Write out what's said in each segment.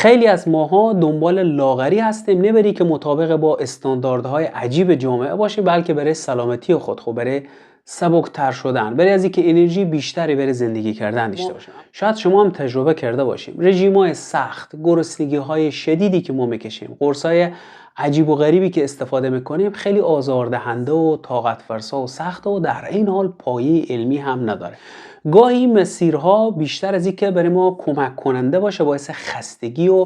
خیلی از ماها دنبال لاغری هستیم، نه بری که مطابق با استانداردهای عجیب جامعه باشی، بلکه برای سلامتی خود برای سبکتر شدن، برای از اینکه انرژی بیشتری برای زندگی کردن داشته باشیم. شاید شما هم تجربه کرده باشیم رژیم‌های سخت، گرسنگی‌های شدیدی که ما میکشیم، قرص‌های عجیب و غریبی که استفاده میکنیم خیلی آزاردهنده و طاقت فرسا و سخت و در این حال پایه علمی هم نداره. گاهی مسیرها بیشتر از اینکه برای ما کمک کننده باشه باعث خستگی و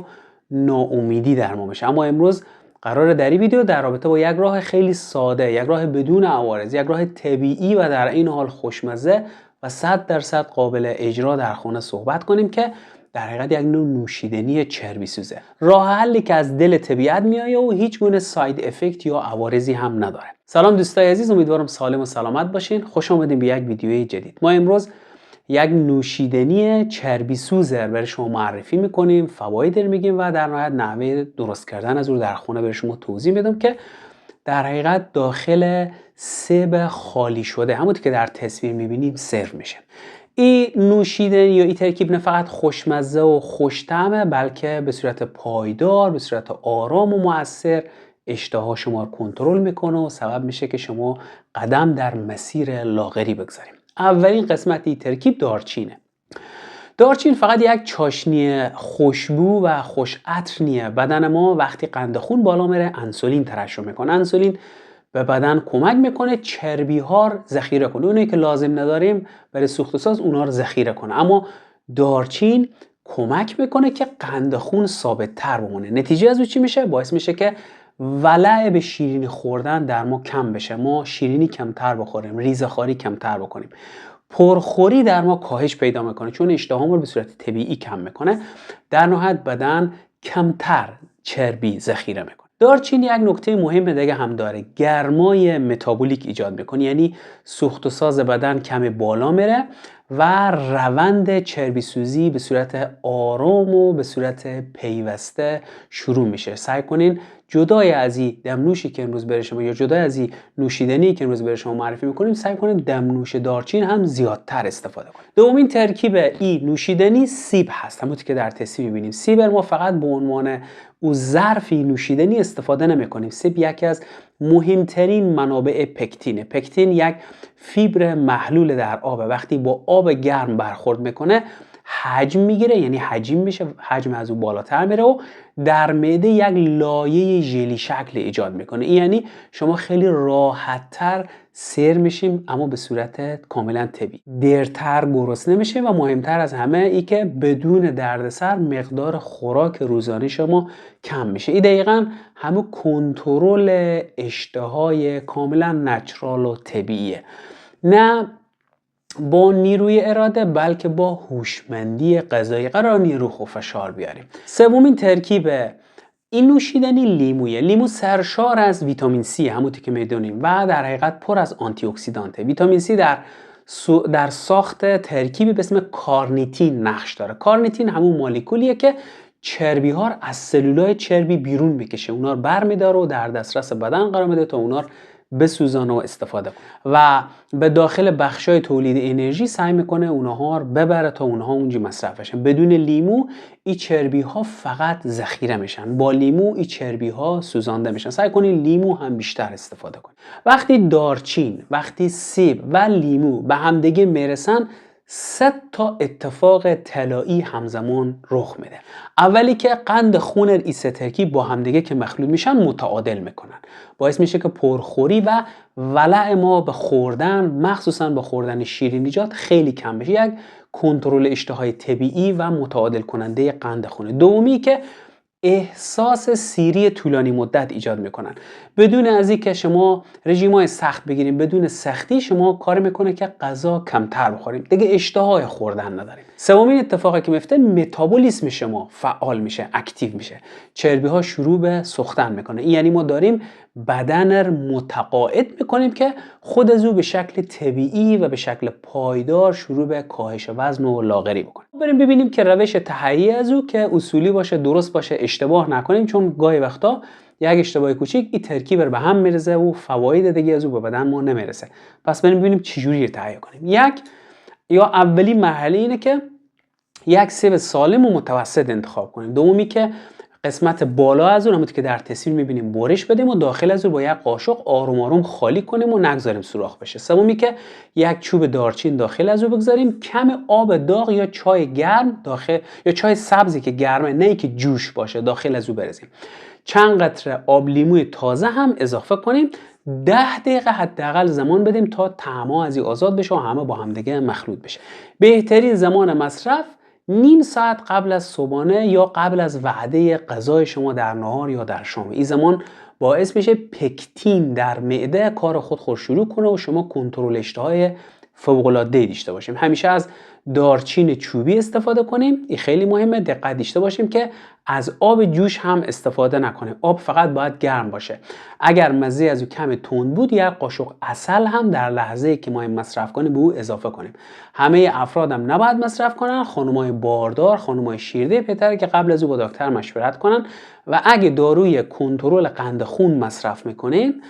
ناامیدی در ما بشه. اما امروز قراره در این ویدیو در رابطه با یک راه خیلی ساده، یک راه بدون عوارض، یک راه طبیعی و در این حال خوشمزه و 100% قابل اجرا در خانه صحبت کنیم که در حقیقت یک نوع نوشیدنی چربی سوزه. راه حلی که از دل طبیعت میایه و هیچ گونه ساید افکت یا عوارضی هم نداره. سلام دوستای عزیز، امیدوارم سالم و سلامت باشین. خوش آمدین به یک ویدیوی جدید. ما امروز یک نوشیدنی چربی سوز برای شما معرفی میکنیم، فواید میگیم و در نهایت نحوه درست کردن از اون در خونه برای شما توضیح میدم که در حقیقت داخل سیب خالی شده، همونطور که در تصویر میبینیم سرو میشه. این نوشیدنی یا این ترکیب نه فقط خوشمزه و خوش‌طعمه، بلکه به صورت پایدار، به صورت آرام و مؤثر اشتها شما رو کنترل میکنه و سبب میشه که شما قدم در مسیر لاغری بگذاریم. اولین قسمت این ترکیب دارچینه. دارچین فقط یک چاشنی خوشبو و خوش عطر نیه. بدن ما وقتی قند خون بالا میره انسولین ترشح میکنه. انسولین به بدن کمک میکنه چربی ها رو ذخیره کنه، اونایی که لازم نداریم برای سوخت و ساز اونا رو ذخیره کنه. اما دارچین کمک میکنه که قند خون ثابت تر بمونه. نتیجه از اون چی میشه؟ باعث میشه که ولع به شیرینی خوردن در ما کم بشه، ما شیرینی کمتر بخوریم، ریزه‌خواری کمتر بکنیم، پرخوری در ما کاهش پیدا میکنه چون اشتهامون رو به صورت طبیعی کم میکنه. در نهایت بدن کمتر چربی ذخیره میکنه. دارچین یک نکته مهم دیگه هم داره، گرمای متابولیک ایجاد میکنه، یعنی سوخت و ساز بدن کمی بالا میره و روند چربی سوزی به صورت آرام و به صورت پیوسته شروع میشه. سعی کنین جدای از این دمنوشی که امروز برای شما یا جدای از این نوشیدنی که امروز برای شما معرفی میکنیم سعی کنیم دمنوش دارچین هم زیادتر استفاده کنیم. دومین ترکیب این نوشیدنی سیب هست. همونطور که در تصویر میبینیم سیب ما فقط به عنوان او ظرفی نوشیدنی استفاده نمیکنیم. سیب یکی از مهمترین منابع پکتینه. پکتین یک فیبر محلول در آب، وقتی با آب گرم برخورد میکنه حجم میگیره، یعنی حجم میشه، حجم از اون بالاتر میره و در معده یک لایه ژلی شکل ایجاد میکنه. یعنی شما خیلی راحت‌تر سیر میشیم اما به صورت کاملا طبیعی، دیرتر گرسنه نمیشیم و مهمتر از همه ای که بدون دردسر مقدار خوراک روزانه شما کم میشه. این دقیقاً همون کنترل اشتهای کاملا نچرال و طبیعیه، نه با نیروی اراده بلکه با هوشمندی غذایی قرار نیرو و فشار بیاریم. سومین ترکیب این نوشیدنی لیمویه. لیمو سرشار از ویتامین C همونطور که میدونیم و در حقیقت پر از آنتی اکسیدانته. ویتامین C در ساخت ترکیبی به اسم کارنیتین نقش داره. کارنیتین همون مولکولیه که چربی ها از سلولای چربی بیرون میکشه، اونا رو برمیداره و در دسترس بدن قرار میده تا اونا رو بسوزانه و استفاده کنه و به داخل بخشای تولید انرژی سعی میکنه اونها رو ببره تا اونها اونجا مصرف بشن. بدون لیمو این چربی ها فقط ذخیره میشن، با لیمو این چربی ها سوزانده میشن. سعی کنین لیمو هم بیشتر استفاده کنین. وقتی دارچین، وقتی سیب و لیمو به همدیگه میرسن 3 تا اتفاق طلایی همزمان رخ میده. اولی که قند خون این سه ترکیب با همدیگه که مخلوط میشن متعادل میکنن، باعث میشه که پرخوری و ولع ما به خوردن، مخصوصا به خوردن شیرینیجات خیلی کم بشه. یک کنترل اشتهای طبیعی و متعادل کننده قند خونه. دومی که احساس سیری طولانی مدت ایجاد میکنن. بدون از اینکه شما رژیم‌های سخت بگیریم، بدون سختی شما کار میکنه که غذا کمتر بخوریم، دیگه اشتهای خوردن نداریم. سومین اتفاقی که میفته متابولیسم شما فعال میشه، اکتیو میشه، چربی ها شروع به سوختن میکنه. یعنی ما داریم بدن رو متقاعد میکنیم که خود از او به شکل طبیعی و به شکل پایدار شروع به کاهش وزن و لاغری بکنه. بریم ببینیم که روش تهیه از او که اصولی باشه، درست باشه، اشتباه نکنیم، چون گاهی وقتا یک اشتباه کوچیک این ترکیب رو به هم میرزه و فواید دیگه از او به بدن ما نمیرسه. پس بریم ببینیم چجوری تهیه کنیم. یک یا اولی مرحله اینه که یک سیب سالم و متوسط انتخاب کنیم. دومی که قسمت بالا از اون همونطور که در تصویر می‌بینیم برش بدیم و داخل از اون با یک قاشق آروم آروم خالی کنیم و نگذاریم سوراخ بشه. سومی که یک چوب دارچین داخل از اون بگذاریم، کم آب داغ یا چای گرم داخل یا چای سبزی که گرمه، نه که جوش باشه، داخل از اون بریزیم. چند قطره آب لیموی تازه هم اضافه کنیم. 10 دقیقه حداقل زمان بدیم تا طعم‌ها از این آزاد بشه و همه با هم دیگه مخلوط بشه. بهترین زمان مصرف نیم ساعت قبل از صبحانه یا قبل از وعده غذای شما در نهار یا در شام. این زمان باعث میشه پکتین در معده کار خود شروع کنه و شما کنترل اشتهای فوق‌العاده داشته باشیم. همیشه از دارچین چوبی استفاده کنیم. این خیلی مهمه، دقت داشته باشیم که از آب جوش هم استفاده نکنیم. آب فقط باید گرم باشه. اگر مزه از او کم تند بود، یک قاشق عسل هم در لحظه‌ای که ما مصرف کنیم به او اضافه کنیم. همه افراد هم نباید مصرف کنن. خانم‌های باردار، خانم‌های شیرده بهتره که قبل از او با دکتر مشورت کنن و اگه داروی کنترل قند خون مصرف میکنین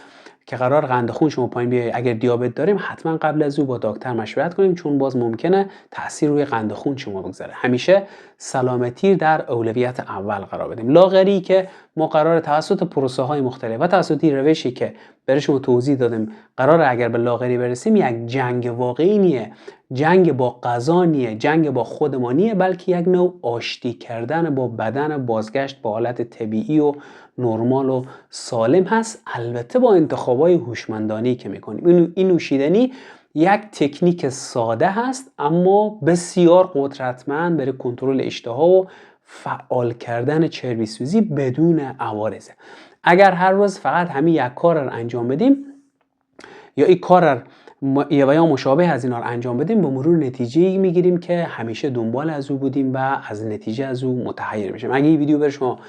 که قرار قند خون شما پایین بیاد، اگر دیابت داریم حتما قبل از او با دکتر مشورت کنیم، چون باز ممکنه تاثیر روی قند خون شما بگذاره. همیشه سلامتی در اولویت اول قرار بدیم. لاغری که ما قرار توسط پروسه های مختلف و توسط روشی که برای شما توضیح دادیم قرار اگر به لاغری برسیم یک جنگ واقعی نیه، جنگ با غذا نیه، جنگ با خودمان نیه، بلکه یک نوع آشتی کردن با بدن، بازگشت به حالت طبیعی و نرمال و سالم هست، البته با انتخابای هوشمندانه که میکنیم. این نوشیدنی یک تکنیک ساده هست اما بسیار قدرتمند برای کنترل اشتها و فعال کردن چربی سوزی بدون عوارض. اگر هر روز فقط همین یک کار رو انجام بدیم یا این کار یا مشابه از اینا رو انجام بدیم، به مرور نتیجه میگیریم که همیشه دنبال از او بودیم و از نتیجه از او متحیر میشیم. اگه این ویدیو برای شما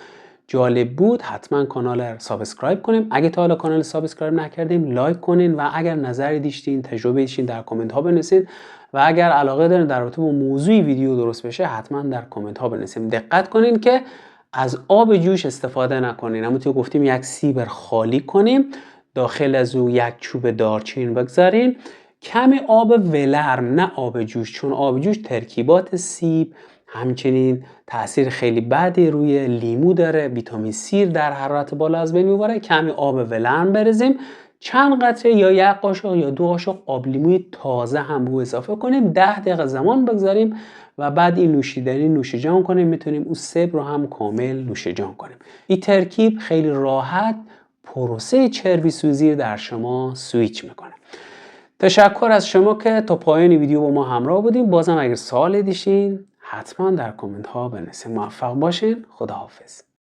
جالب بود حتما کانال رو سابسکرایب کنیم. اگه تا حالا کانال سابسکرایب نکردیم لایک کنین و اگر نظری داشتین، تجربه داشتین در کامنت ها بنویسید و اگر علاقه دارین در رابطه با موضوع ویدیو درست بشه حتما در کامنت ها بنویسید. دقت کنین که از آب جوش استفاده نکنین. همونطور گفتیم یک سیب خالی کنیم، داخل از او یک چوب دارچین بگذارین، کم آب ولرم نه آب جوش، چون آب جوش ترکیبات سیب همچنین تاثیر خیلی بدی روی لیمو داره، ویتامین سی در حرارت بالا از بین میبره. کمی آب ولرم بریزیم، چند قطره یا یک قاشق یا 2 قاشق آب لیموی تازه هم به اضافه کنیم، 10 دقیقه زمان بگذاریم و بعد این نوشیدنی نوش جان کنیم. میتونیم اون سیب رو هم کامل نوش جان کنیم. این ترکیب خیلی راحت پروسه چربی سوزی در شما سویچ میکنه. تشکر از شما که تا پایان ویدیو با ما همراه بودیم. بازم اگر سوالی داشتین حتما در کامنت ها بنویسید. موفق باشین. خداحافظ.